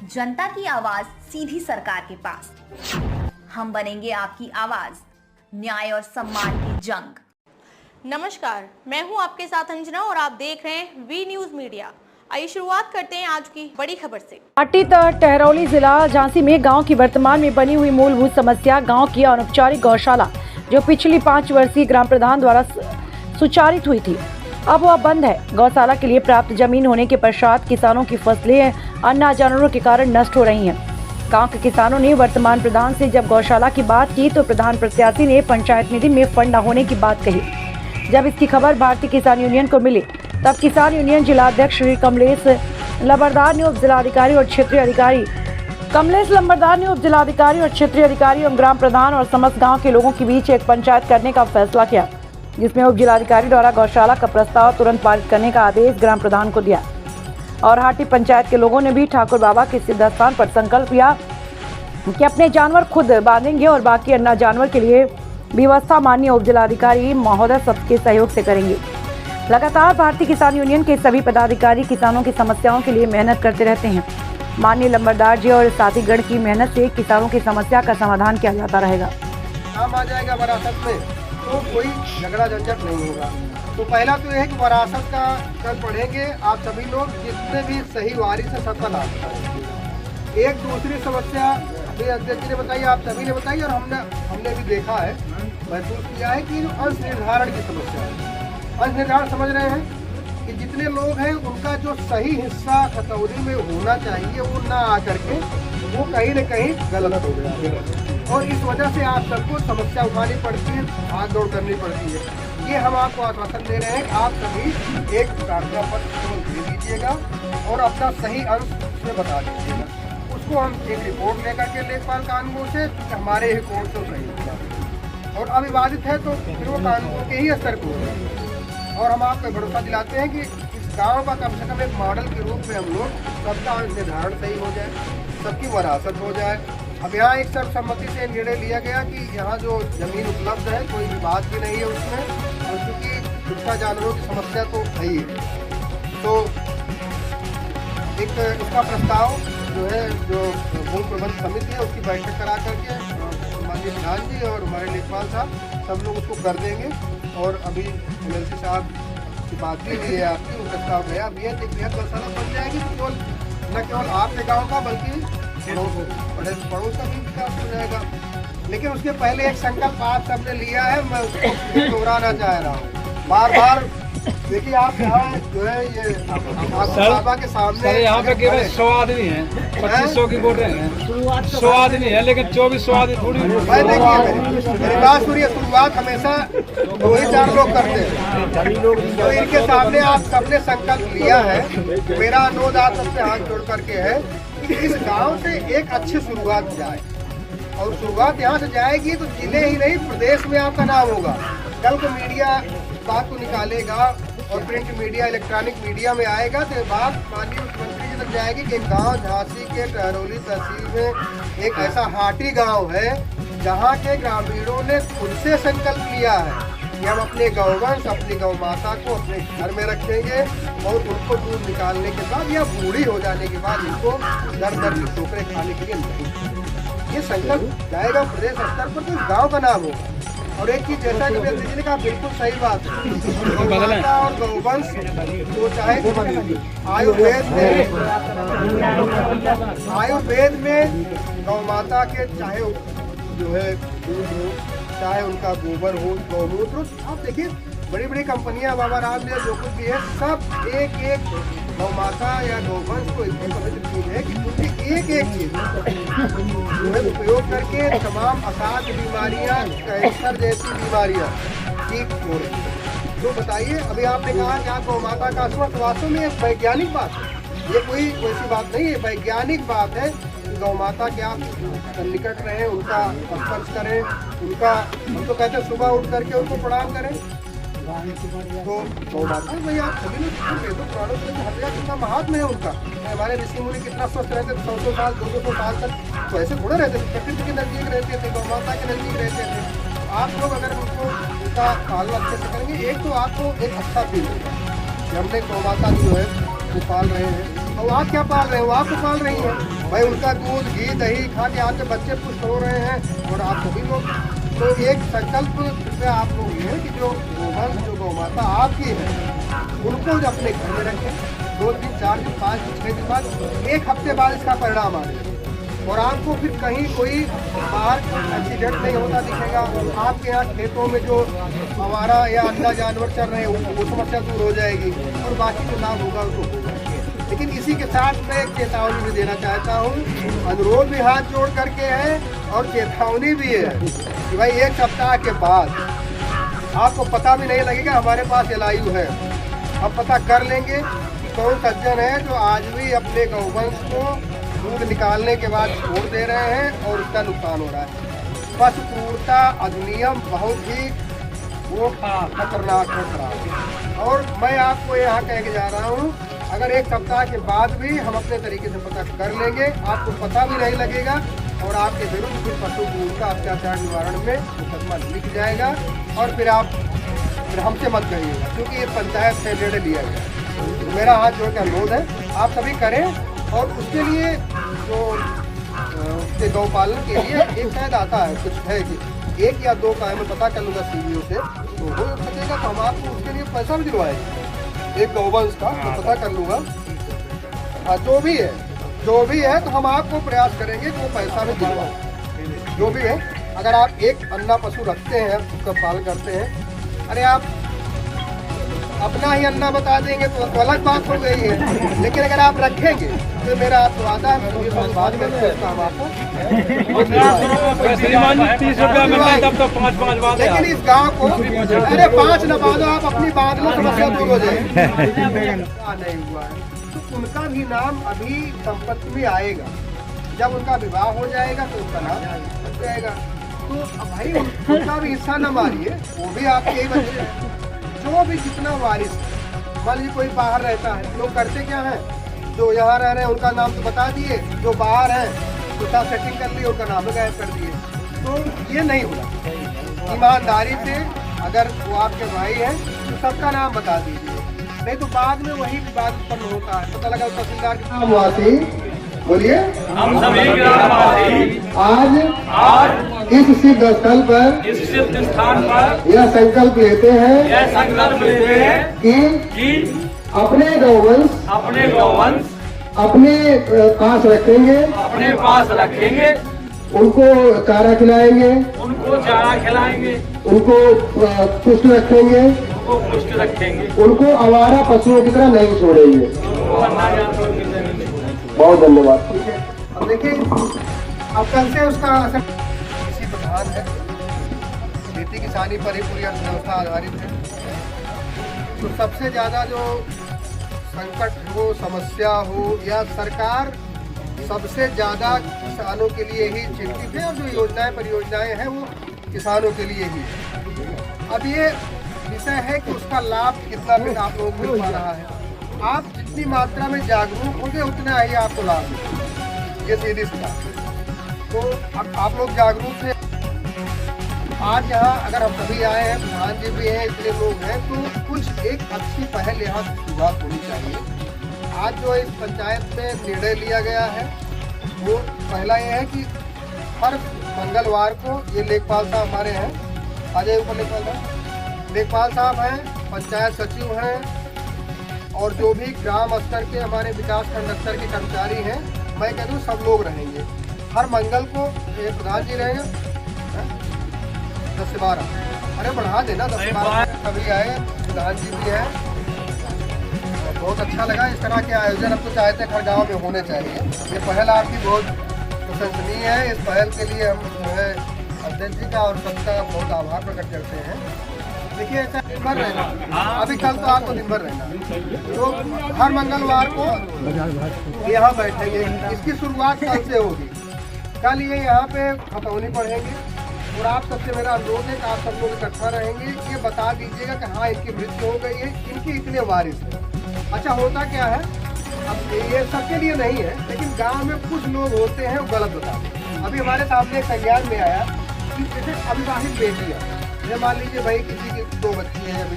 जनता की आवाज सीधी सरकार के पास। हम बनेंगे आपकी आवाज, न्याय और सम्मान की जंग। नमस्कार, मैं हूं आपके साथ अंजना और आप देख रहे हैं वी न्यूज मीडिया। आइए शुरुआत करते हैं आज की बड़ी खबर से। घाटी टहरौली जिला झांसी में गांव की वर्तमान में बनी हुई मूलभूत समस्या गांव की अनौपचारिक गौशाला जो पिछली 5 वर्षीय ग्राम प्रधान द्वारा सुचारित हुई थी, अब वह बंद है। गौशाला के लिए प्राप्त जमीन होने के पश्चात किसानों की फसलें अन्य जानवरों के कारण नष्ट हो रही हैं। गांव के किसानों ने वर्तमान प्रधान से जब गौशाला की बात की तो प्रधान प्रत्याशी ने पंचायत निधि में फंड न होने की बात कही। जब इसकी खबर भारतीय किसान यूनियन को मिली तब किसान यूनियन जिलाध्यक्ष श्री कमलेश लंबरदार ने उप जिलाधिकारी और क्षेत्रीय अधिकारी एवं ग्राम प्रधान और समस्त गांव के लोगों के बीच एक पंचायत करने का फैसला किया, जिसमें उप जिलाधिकारी द्वारा गौशाला का प्रस्ताव तुरंत पारित करने का आदेश ग्राम प्रधान को दिया और हाटी पंचायत के लोगों ने भी ठाकुर बाबा के सिद्ध स्थान पर संकल्प लिया कि अपने जानवर खुद बांधेंगे और बाकी अन्य जानवर के लिए व्यवस्था माननीय उप जिलाधिकारी महोदय सबके सहयोग से करेंगे। लगातार भारतीय किसान यूनियन के सभी पदाधिकारी किसानों की समस्याओं के लिए मेहनत करते रहते हैं। माननीय लंबरदार जी और साथी गण की मेहनत से किसानों की समस्या का समाधान किया जाता रहेगा। काम आ जाएगा विरासत में तो कोई झगड़ा झंझट नहीं होगा। तो पहला तो यह है कि विरासत का कल पढ़ेंगे आप सभी लोग, जितने भी सही वारी से सबका लाभ उठाएंगे। एक दूसरी समस्या अभी अध्यक्ष जी ने बताई, आप सभी ने बताई और हमने भी देखा है, महसूस किया है कि अंश निर्धारण की समस्या है। अंश निर्धारण समझ रहे हैं कि जितने लोग हैं उनका जो सही हिस्सा खतौनी में होना चाहिए वो ना आकर के वो कहीं न कहीं गलत हो गया और इस वजह से आप सबको समस्या उठानी पड़ती है, भाग दौड़ करनी पड़ती है। ये हम आपको आश्वासन दे रहे हैं कि आप सभी एक प्रार्थना पत्र केवल दे दीजिएगा और अपना सही अंश उसमें बता दीजिएगा। उसको हम एक रिपोर्ट लेकर के लेखपाल कानूनगो से हमारे रिपोर्ट तो सही होगा और अविवादित है तो फिर वो कानूनगो के ही स्तर पर होगा। और हम आपको भरोसा दिलाते हैं कि इस गांव का कम से कम एक मॉडल के रूप में हम लोग सबका निर्धारण सही हो जाए, सबकी वरासत हो जाए। अब यहाँ एक सर्वसम्मति से निर्णय लिया गया कि यहाँ जो जमीन उपलब्ध है कोई विवाद भी नहीं है उसमें, और क्योंकि उसका जानवरों की समस्या तो है ही है, तो एक उसका प्रस्ताव जो है जो भूमि प्रबंध समिति है उसकी बैठक करा करके माननीय प्रधान जी और हमारे लेखपाल साहब सब लोग उसको कर देंगे। और अभी एमएलसी साहब की बात भी हुई है आपकी, वो प्रस्ताव गया अब ये बेहद गौशाला बन जाएगी तो न केवल आपके गाँव का बल्कि पड़ोस का भी विकास हो जाएगा। लेकिन उसके पहले एक संकल्प आप सबने लिया है, मैं उसको दोहराना चाह रहा हूँ बार बार। देखिए आप यहाँ जो है ये बाबा के सामने सर यहाँ पे केवल 100 आदमी हैं, 2500 की वोटें हैं, 100 आदमी है लेकिन 2400 आदमी थोड़ी। भाई देखिए मेरी बात सुनिए, शुरुआत हमेशा 2 ही 4 लोग करते हैं, तो इनके सामने आप सबने संकल्प लिया है। मेरा अनुरोध आप सबसे हाथ जोड़ करके है कि इस गाँव से एक अच्छी शुरुआत जाए और शुरुआत यहाँ से जाएगी तो जिले ही नहीं प्रदेश में आपका नाम होगा। कल को मीडिया बात को निकालेगा और प्रिंट मीडिया इलेक्ट्रॉनिक मीडिया में आएगा तो बात माननीय मुख्यमंत्री जी तक जाएगी कि गांव झांसी के टहरौली तहसील में एक ऐसा हाटी गांव है जहां के ग्रामीणों ने खुद से संकल्प लिया है कि हम अपने गौवंश अपनी गौ माता को अपने घर में रखेंगे और उनको दूध निकालने के बाद या बूढ़ी हो जाने के बाद इनको दर दर की ठोकरें खाने के लिए नहीं। ये संकल्प जाएगा प्रदेश स्तर पर तो गाँव का नाम होगा। और एक चीज जैसा कि मेरे ने कहा बिल्कुल सही बात है, गौ माता और गौवंश तो चाहे आयुर्वेद में गौ माता के चाहे जो है दूध हो चाहे उनका गोबर हो गौमूत्र, आप देखिए बड़ी बड़ी कंपनियां बाबा रामदेव जो कुछ भी है सब एक एक गौ माता या गौवंश को इतनी पवित्र चीज है कि उनकी एक एक चीज जो है उपयोग करके तमाम असाध्य बीमारियां कैंसर जैसी बीमारियां ठीक हो रही है। तो बताइए अभी आपने कहा कि आप गौ माता का स्वस्थ, वास्तव में एक वैज्ञानिक बात है, ये कोई वैसी बात नहीं है, वैज्ञानिक बात है। गौ माता के आप निकट रहें, उनका स्पर्श करें, उनका हम तो कहते हैं सुबह उठ करके उनको प्रणाम करें। तो गौ माता भाई आप सभी लोग तो पुराणों से हत्या कितना महात्म है उनका, हमारे ऋषि मुनि कितना स्वस्थ रहते थे 100 साल 200 साल तक, तो ऐसे थोड़े रहते थे, प्रकृति के नजदीक रहते थे, गौ माता के नजदीक रहते थे। आप लोग अगर उनको उनका पालन अच्छे से करेंगे, एक तो आपको एक अच्छा फील होगा कि हमने गौ माता जो है वो पाल रहे हैं, और आप क्या पाल रहे हो? आप तो पाल रही हैं भाई, उनका दूध घी दही खा के आपके बच्चे पुष्ट हो रहे हैं और आप सभी लोग। तो एक संकल्प से आप लोग ये है कि जो गोवंश जो गौ माता आपकी है उनको अपने घर में रखें। 2 दिन 4 दिन 5 दिन 6 दिन बाद 1 हफ्ते बाद इसका परिणाम आएगा और आपको फिर कहीं कोई बाहर एक्सीडेंट नहीं होता दिखेगा। आपके यहाँ खेतों में जो हमारा या अंडा जानवर चल रहे हैं वो समस्या दूर हो जाएगी और बाकी जो लाभ होगा उसको होगा। लेकिन इसी के साथ मैं एक चेतावनी भी देना चाहता हूँ, अनुरोध भी हाथ जोड़ करके है और चेतावनी भी है कि भाई 1 सप्ताह के बाद आपको पता भी नहीं लगेगा हमारे पास जलायु है। हम पता कर लेंगे कि कौन सज्जन है जो आज भी अपने गौवंश को दूध निकालने के बाद छोड़ दे रहे हैं और उसका नुकसान हो रहा है। पशु क्रूरता अधिनियम बहुत ही वो खतरनाक है, खराब। और मैं आपको यहाँ कह के जा रहा हूँ, अगर 1 सप्ताह के बाद भी हम अपने तरीके से पता कर लेंगे, आपको पता भी नहीं लगेगा और आपके विरुद्ध फिर पशु क्रूरता अत्याचार निवारण में मुकदमा लिख जाएगा और फिर हमसे मत कहिएगा, क्योंकि ये पंचायत से निर्णय लिया गया। तो मेरा हाथ जोड़ के अनुरोध है आप सभी करें और उसके लिए जो उसके गौपालन के लिए एक शायद आता है कुछ है कि 1 या 2 का मैं पता कर लूँगा सीईओ से, तो हो सकेगा तो हम आपको उसके लिए पैसा भी दिलवाएंगे। एक गौवंश का मैं पता कर लूँगा, जो भी है तो हम आपको प्रयास करेंगे कि वो पैसा भी दिलवाएं। जो भी है, अगर आप एक अन्ना पशु रखते हैं उसका पालन करते हैं, अरे आप अपना ही अन्ना बता देंगे तो अलग बात हो गई है, लेकिन अगर आप रखेंगे तो मेरा आपको वादा है बाद में हम आपको 30 रुपया मिलता है तब तो 5-5 बात। लेकिन इस गांव को अरे 5 न बांधो, आप अपनी बांध लो, समस्या दूर हो जाएगी। नहीं हुआ है तो उनका भी नाम अभी संपत्ति में आएगा, जब उनका विवाह हो जाएगा तो उनका नाम बच जाएगा। तो अब भाई उनका भी हिस्सा न मारिए, वो भी आपके ही बच्चे हैं। जो भी जितना वारिस, मान लीजिए कोई बाहर रहता है, लोग करते क्या है, जो यहाँ रह रहे हैं उनका नाम तो बता दिए, जो बाहर हैं तो साथ सेटिंग कर लिए, उनका नाम गायब कर दिए। तो ये नहीं होगा। ईमानदारी से अगर वो आपके भाई हैं तो सबका नाम बता दीजिए, नहीं तो बाद में वही विवाद उत्पन्न होता है। पता लगा तहसीलदार ग्रामवासी, बोलिए हम सभी ग्रामवासी आज इस सिद्ध स्थल पर, इस सिद्ध स्थान पर यह संकल्प लेते हैं कि अपने गौवंश अपने पास रखेंगे, उनको चारा खिलाएंगे, उनको पुष्ट रखेंगे, उनको आवारा पशुओं की तरह नहीं छोड़ेंगे। बहुत धन्यवाद। ठीक है, अब देखिए अब कल से उसका असर कृषि प्रधान है, खेती किसानी पर ही पूरी अर्थव्यवस्था आधारित है। तो सबसे ज़्यादा जो संकट हो, समस्या हो या सरकार सबसे ज़्यादा किसानों के लिए ही चिंतित है और जो योजनाएं परियोजनाएं हैं वो किसानों के लिए ही। अब ये विषय है कि उसका लाभ कितना भी आप लोगों को मिल पा रहा है। आप जितनी मात्रा में जागरूक होंगे उतना ही आपको लाभ मिलेगा, ये सीधी सी बात है। तो अब आप लोग जागरूक हैं। आज यहाँ अगर हम सभी आए हैं, प्रधान जी भी हैं, इतने लोग हैं, तो कुछ एक अच्छी पहल यहाँ से शुरुआत होनी चाहिए। आज जो इस पंचायत में निर्णय लिया गया है वो पहला ये है कि हर मंगलवार को, ये लेखपाल साहब हमारे हैं, आ जाए ऊपर लेखपाल साहब हैं, पंचायत सचिव हैं और जो भी ग्राम स्तर के हमारे विकास खंड स्तर के कर्मचारी हैं, मैं कह दूँ सब लोग रहेंगे। हर मंगल को ये प्रधान जी रहेंगे 10 से 12, अरे बढ़ा देना 10 से 12 सभी आए, प्रधान जी भी हैं। बहुत अच्छा लगा इस तरह के आयोजन अब तो चाहते हर गाँव में होने चाहिए। ये पहल आपकी बहुत प्रशंसनीय है। इस पहल के लिए हम जो है अध्यक्ष जी का और सबका बहुत आभार प्रकट करते हैं। देखिए ऐसा दिन भर रहना, अभी कल तो आपको दिन भर रहना, तो हर मंगलवार को यहाँ बैठेंगे। इसकी शुरुआत कल से होगी। कल ये यहाँ पे खतौनी पढ़ेंगे और आप सबसे मेरा अनुरोध है कि आप सब लोग इकट्ठा रहेंगे, ये बता दीजिएगा कि हाँ इनकी मृत्यु हो गई है, इनके इतने वारिस हैं। अच्छा होता क्या है, अब ये सबके लिए नहीं है, लेकिन गांव में कुछ लोग होते हैं वो गलत बताते हैं। अभी हमारे सामने एक संज्ञान में आया कि जैसे अविवाहित बेटी है, मान लीजिए भाई किसी की 2 बच्ची है,